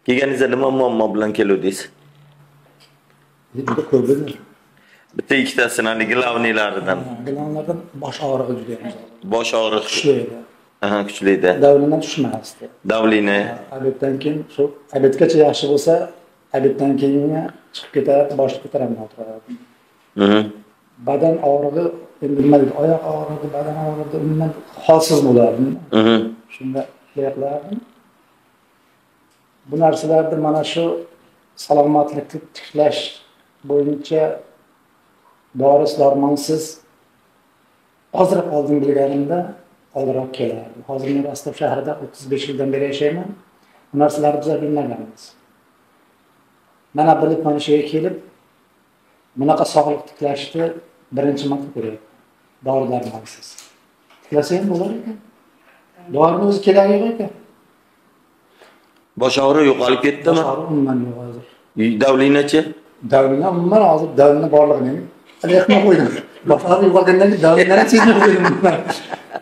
Kelganingizda nima muammo bilan keluvdingiz? Juda ko'p edi. Bitta ikkitasini haligi glavniylaridan. Gilamlardan bosh og'rig'i juda ham Bosh og'riq. kuchli edi. Aha, kuchli edi. Davleniyam tushmasdi. Davlini. Obeddan keyin shu obedgacha yaxshi bo'lsa, obeddan keyin chiqib ketardi, boshni ko'tarolmay o'tirardi. Badan og'rig'i, endi nima deydi, oyoq og'rig'i, badan og'rig'i, umuman holsiz bo'lardim. Shunda qilardim. Bu narsalarni mana shu salomatlikni tiklash bo'yicha dori darmonsiz ozroq oldin bilganimda oldinroq kelardi. Hozir men Rostov shahrida 35 yildan beri yashayman. Bu narsalarni biz bilmaganmiz. Mana bilib mana shu yerga kelib bunaqa sog'liq tiklashni birinchi marta ko'ryapman. Dori darmonsiz. Tiklasa ham bo'lar ekan. Dorining o'zi keragi yo'q ekan. Bosh og'riq yo'qolib ketdimi? Bosh og'riq umuman yo'q hozir. Davlinachi? Davlina umuman hozir davlina borligini aytmay qo'ydim. Bosh og'riq yo'qolgandan keyin davlinani sezmay qo'ydim.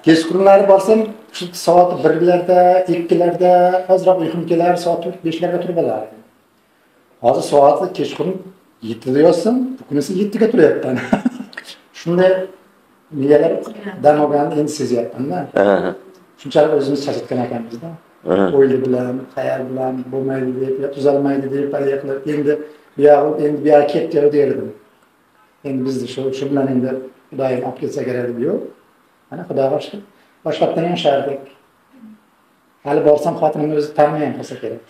Kechqurunlari borsam, shu soat 1larda, 2larda ozroq uyqum kelar, soat 4-5larga turib olardim. Hozir soati kechqurun 7da yotsam, kunisi 7ga turyapman. Shunday miyalar dam olganini endi sezyapman-da. Shunchalik o'zimiz charchatgan ekanmiz-da. O'yli bilan, xayol bilan bo'lmaydi deb, tuzalmaydi deb qilib, endi bu yoqqa ketdi derdim. Endi bizni shu bilan endi Xudoyim olib kelsa kerak deb yo'q. Mana Xudoga shukr. Boshqatdan yashardik. Hali borsam xotinimni o'zi tanimay qolsa kerak.